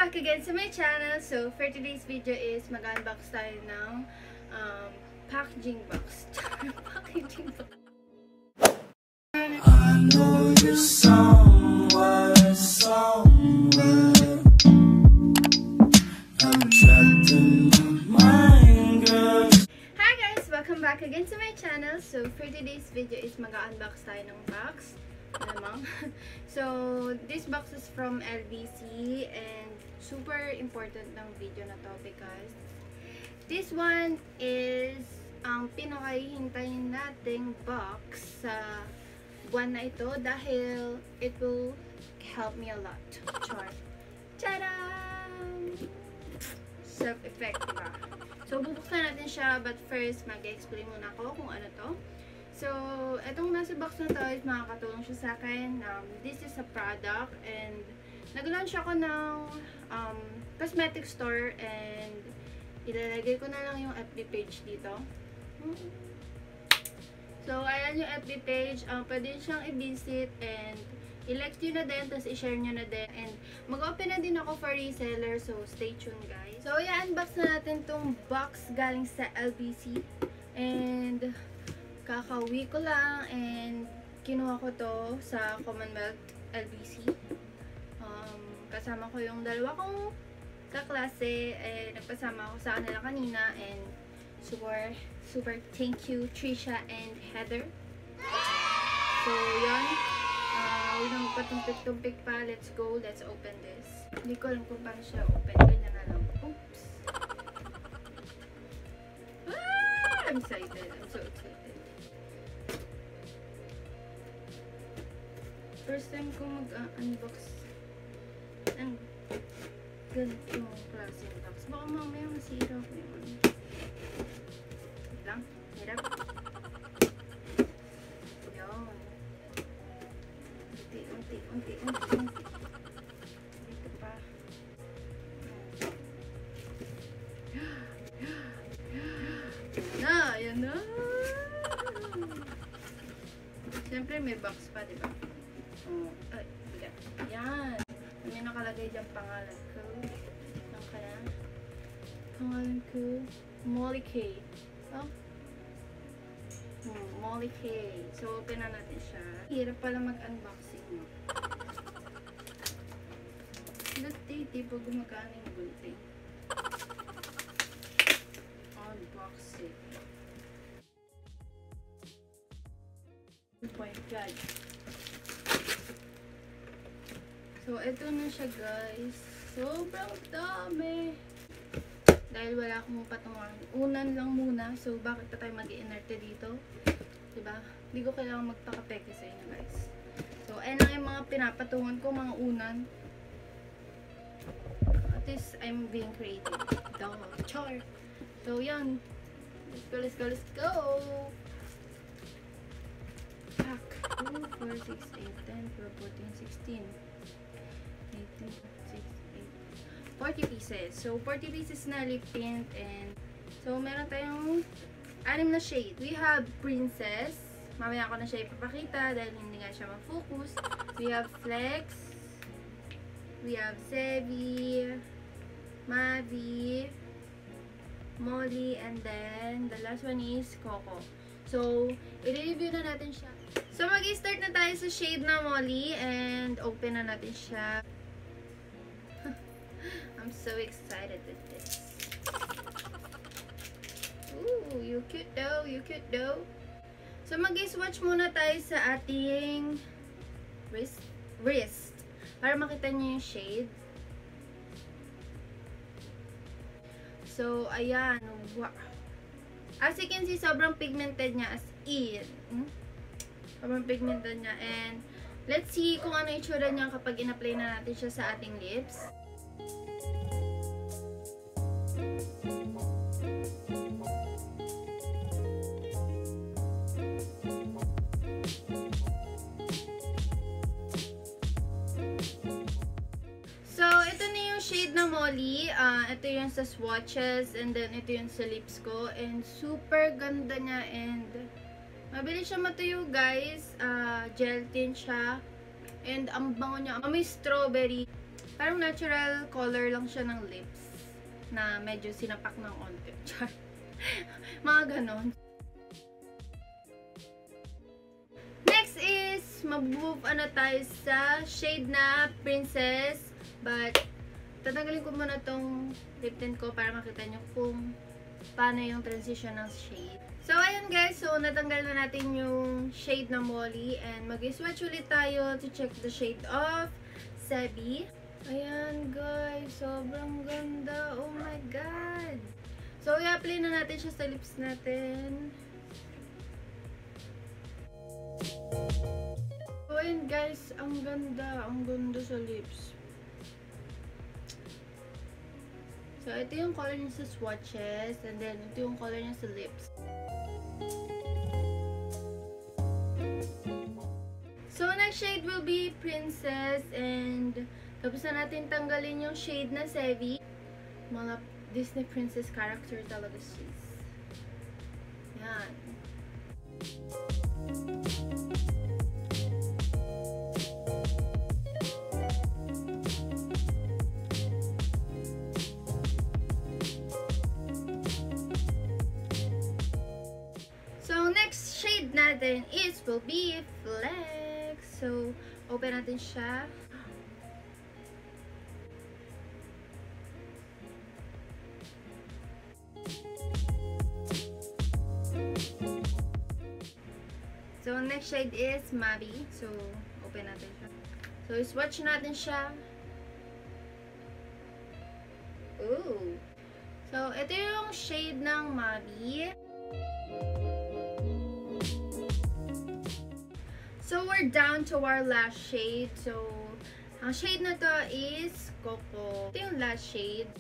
back again to my channel. So for today's video is mag-unbox tayo ng packaging box. Packaging box. I know you somewhere. I'm trapped in my mind, girl. Hi guys! Welcome back again to my channel. So for today's video is mag-unbox tayo ng box. So this box is from LBC and super important ng video na to because this one is ang pinakahihintayin nating box sa buwan na ito dahil it will help me a lot. Char! Tadam! Self-effect, diba? So bubuksan natin siya but first mag-explain muna ako kung ano to. So, itong nasa box na to is makakatulong siya sa akin. This is a product and nag-launch ako ng cosmetic store and ilalagay ko na lang yung FB page dito. So, ayan yung FB page. Pwede siyang i-visit and i-like nyo na din, tapos i-share nyo na din. And mag-open na din ako for reseller, so stay tuned guys. So, i-unbox na natin tong box galing sa LBC. And kakauwi ko lang and kinuha ko to sa Commonwealth LBC. Kasama ko yung dalawa kong kaklase. Nagpasama ako sa kanila kanina and super thank you Trisha and Heather. So yun, huwag nang patumpik-tumpik pa. Let's go, let's open this. Hindi ko alam kung paano siya open. Ganyan na lang. Oops. I'm excited. I'm so excited. First time ko mag-unbox ng ganitong klaseng box. Baka mamaya masira ko yung ano. Wait lang. Hirap. Yun. Unti. Dito pa. Yan na. Siyempre may box pa, diba? Ay, bigat. Yan. May nakalagay dyan pangalan ko. Ang kaya? Pangalan ko, Mckaye. Oh? Mckaye. So, open na natin siya. Hirap pala mag-unboxing, no? Dati po gumagana yung gulting. Unboxing. Oh my God. So, ito na siya guys. Sobrang dami. Dahil wala akong patungan. Unan lang muna. So, bakit pa tayo mag-i-inerte dito? Diba? Hindi ko kailangan magpakapeke sa inyo guys. So, ayan lang yung mga pinapatungan ko. Mga unan. At least, I'm being creative. Dog. Char. So, yan. Let's go. Pack. 2, 4, 6, 8, 10, 12, 14, 16. 40 pieces. So, 40 pieces na lip tint and so, meron tayong 6 na shade. We have Princess. Mamaya ko na siya ipapakita dahil hindi nga siya ma-focus. We have Flex. We have Sevee, Mavy, Molly, and then the last one is Coco. So, i-review na natin siya. So, mag-start na tayo sa shade na Molly and open na natin siya. I'm so excited with this. Ooh, you cute though. So, mag-swatch muna tayo sa ating wrist. Para makita niyo yung shade. So, ayan. Wow. As you can see, sobrang pigmented niya as in. Sobrang pigmented niya. And, let's see kung ano yung itsura niya kapag in-apply na natin siya sa ating lips. So, ito na yung shade na Molly. Ito yung sa swatches and then ito yung sa lips ko. And super ganda niya and mabilis siya matuyo guys. Gel tint siya. And ang bango niya. May strawberry. Parang natural color lang siya ng lips na medyo sinapak ng onte. Mga ganon. Next is, mag-move tayo sa shade na Princess. But, tatanggalin ko muna tong lip tint ko para makita nyo kung paano yung transition ng shade. So, ayan guys. So, natanggal na natin yung shade na Molly. And mag-swatch ulit tayo to check the shade of Sevee. Ayan guys, sobrang ganda. Oh my god. So, i-apply na natin siya sa lips natin. So, ayan guys, ang ganda sa lips. So, ito yung color niya sa swatches, and then ito yung color niya sa lips. So, next shade will be Princess, and tapos na natin tanggalin yung shade na Sevee. Mga Disney princess character talaga siya. Yan. So, next shade natin will be Flex. So, open natin siya. So, next shade is Mavy. So, open natin siya. So, swatch natin siya. Ooh! So, ito yung shade ng Mavy. So, we're down to our last shade. So, ang shade na to is Coco. Ito yung last shade.